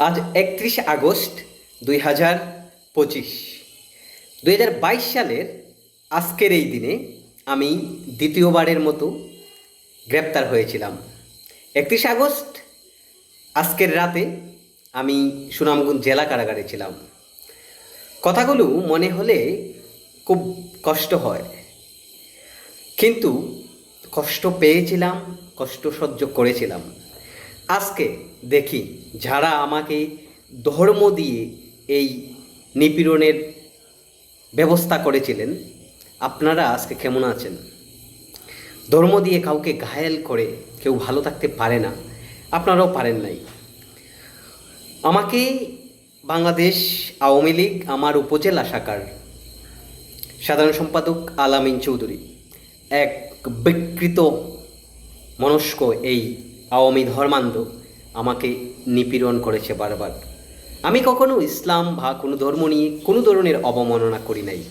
আজ 31 আগস্ট 2025। 2022 সালের আজকের এই দিনে আমি দ্বিতীয়বারের মতো গ্রেপ্তার হয়েছিলাম। 31 আগস্ট আজকের রাতে আমি সুনামগঞ্জ জেলা কারাগারে ছিলাম। কথাগুলো মনে হলে খুব কষ্ট হয়, কিন্তু কষ্ট পেয়েছিলাম, কষ্ট সহ্য করেছিলাম। আজকে দেখি যারা আমাকে ধর্ম দিয়ে এই নিপীড়নের ব্যবস্থা করেছিলেন, আপনারা আজকে কেমন আছেন? ধর্ম দিয়ে কাউকে ঘায়েল করে কেউ ভালো থাকতে পারে না, আপনারাও পারেন নাই। আমাকে বাংলাদেশ আওয়ামী লীগ আমার উপজেলা শাখার সাধারণ সম্পাদক আলামিন চৌধুরী, এক বিকৃত মনস্ক এই আওয়ামী ধর্মান্ধ আমাকে নিপীড়ন করেছে বারবার। আমি কখনো ইসলাম বা কোনো ধর্ম নিয়ে কোনো ধরনের অবমাননা করি নাই,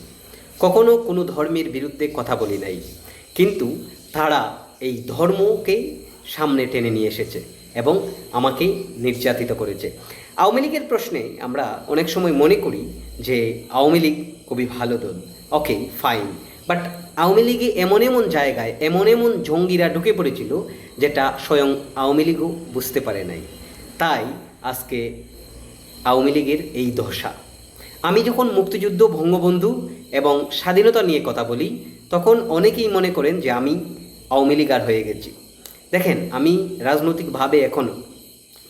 কখনো কোনো ধর্মের বিরুদ্ধে কথা বলি নাই, কিন্তু তারা এই ধর্মকে সামনে টেনে নিয়ে এসেছে এবং আমাকে নির্যাতিত করেছে। আওয়ামী লীগের প্রশ্নে আমরা অনেক সময় মনে করি যে আওয়ামী লীগ খুবই ভালো দল, ওকে ফাইন, বাট আওয়ামী লীগে এমন এমন জায়গায় এমন এমন জঙ্গিরা ঢুকে পড়েছিল যেটা স্বয়ং আওয়ামী লীগও বুঝতে পারে নাই। তাই আজকে আওয়ামী লীগের এই দশা। আমি যখন মুক্তিযুদ্ধ, বঙ্গবন্ধু এবং স্বাধীনতা নিয়ে কথা বলি, তখন অনেকেই মনে করেন যে আমি আওয়ামী লীগার হয়ে গেছি। দেখেন, আমি রাজনৈতিকভাবে এখনও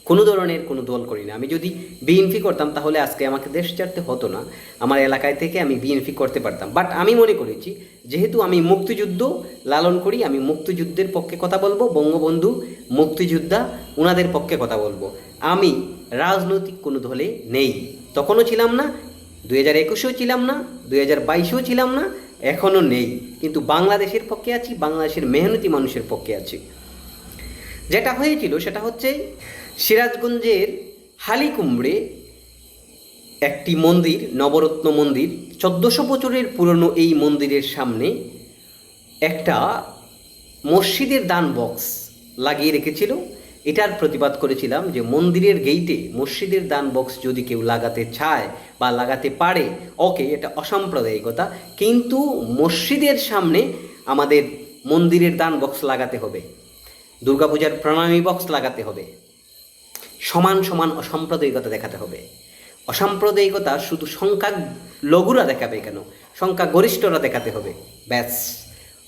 কোনো ধরনের কোনো দল করি না। আমি যদি বিএনপি করতাম তাহলে আজকে আমাকে দেশ ছাড়তে হতো না, আমার এলাকায় থেকে আমি বিএনপি করতে পারতাম। বাট আমি মনে করেছি যেহেতু আমি মুক্তিযুদ্ধ লালন করি, আমি মুক্তিযুদ্ধের পক্ষে কথা বলবো, বঙ্গবন্ধু মুক্তিযোদ্ধা ওনাদের পক্ষে কথা বলবো। আমি রাজনৈতিক কোনো দলে নেই, তখনও ছিলাম না, 2021-এও ছিলাম না, 2022-এও ছিলাম না, এখনও নেই, কিন্তু বাংলাদেশের পক্ষে আছি, বাংলাদেশের মেহনতি মানুষের পক্ষে আছি। যেটা হয়েছিল সেটা হচ্ছে সিরাজগঞ্জের হালিকুমড়ে একটি মন্দির, নবরত্ন মন্দির, 1400 বছরের পুরনো এই মন্দিরের সামনে একটা মসজিদের দান বক্স লাগিয়ে রেখেছিল। এটার প্রতিবাদ করেছিলাম যে মন্দিরের গেইটে মসজিদের দান বক্স যদি কেউ লাগাতে চায় বা লাগাতে পারে, ওকে, এটা অসাম্প্রদায়িকতা, কিন্তু মসজিদের সামনে আমাদের মন্দিরের দান বক্স লাগাতে হবে, দুর্গাপূজার প্রণামী বক্স লাগাতে হবে, সমান সমান অসাম্প্রদায়িকতা দেখাতে হবে। অসাম্প্রদায়িকতা শুধু সংখ্যা লঘুরা দেখাবে কেন, সংখ্যা গরিষ্ঠরা দেখাতে হবে। ব্যাস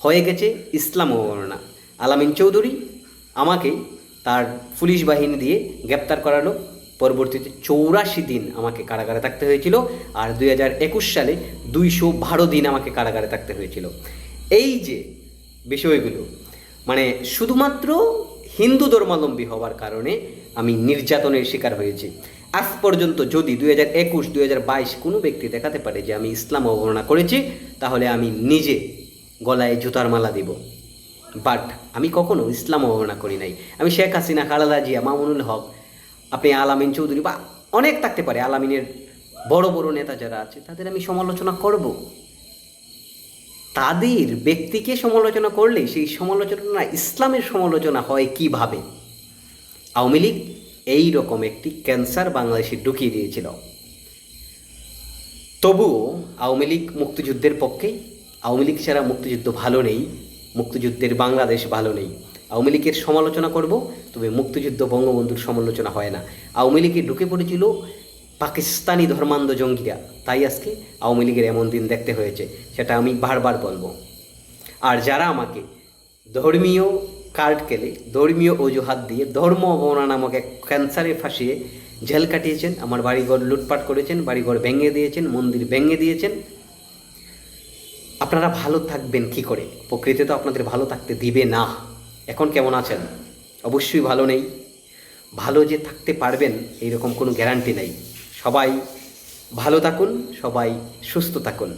হয়ে গেছে ইসলাম অবমাননা। আলামিন চৌধুরী আমাকে তার পুলিশ বাহিনী দিয়ে গ্রেপ্তার করালো, পরবর্তীতে 84 দিন আমাকে কারাগারে থাকতে হয়েছিল, আর 2021 সালে 212 দিন আমাকে কারাগারে থাকতে হয়েছিল। এই যে বিষয়গুলো, মানে শুধুমাত্র হিন্দু ধর্মাবলম্বী হওয়ার কারণে আমি নির্যাতনের শিকার হয়েছি। আজ পর্যন্ত যদি 2021, 2022 কোনো ব্যক্তি দেখাতে পারে যে আমি ইসলাম অবমাননা করেছি, তাহলে আমি নিজে গলায় জুতার মালা দিব। বাট আমি কখনো ইসলাম অবমাননা করি নাই। আমি শেখ হাসিনা, খালেদা জিয়া, মামুনুল হক, আপনি আলামিন চৌধুরী বা অনেক থাকতে পারে, আলামিনের বড় বড় নেতা যারা আছে তাদের আমি সমালোচনা করব। তাদের ব্যক্তিকে সমালোচনা করলে সেই সমালোচনা ইসলামের সমালোচনা হয় কিভাবে? আওয়ামী লীগ এই রকম একটি ক্যান্সার বাংলাদেশে ঢুকিয়ে দিয়েছিল। তবুও আওয়ামী লীগ মুক্তিযুদ্ধের পক্ষেই। আওয়ামী লীগ ছাড়া মুক্তিযুদ্ধ ভালো নেই, মুক্তিযুদ্ধের বাংলাদেশ ভালো নেই। আওয়ামী লীগের সমালোচনা করব, তবে মুক্তিযুদ্ধ, বঙ্গবন্ধুর সমালোচনা হয় না। আওয়ামী লীগে ঢুকে পড়েছিল পাকিস্তানি ধর্মান্ধ জঙ্গিরা, তাই আজকে আওয়ামী লীগের এমন দিন দেখতে হয়েছে, সেটা আমি বারবার বলবো। আর যারা আমাকে ধর্মীয় কার্ড খেলে, ধর্মীয় অজুহাত দিয়ে ধর্ম অবমাননা নামক এক ক্যান্সারে ফাঁসিয়ে জেল কাটিয়েছেন, আমার বাড়িঘর লুটপাট করেছেন, বাড়িঘর ভেঙে দিয়েছেন, মন্দির ভেঙে দিয়েছেন, আপনারা ভালো থাকবেন কি করে? প্রকৃতি তো আপনাদের ভালো থাকতে দিবে না। এখন কেমন আছেন? অবশ্যই ভালো নেই। ভালো যে থাকতে পারবেন এইরকম কোনো গ্যারান্টি নেই। সবাই ভালো থাকুন, সবাই সুস্থ থাকুন।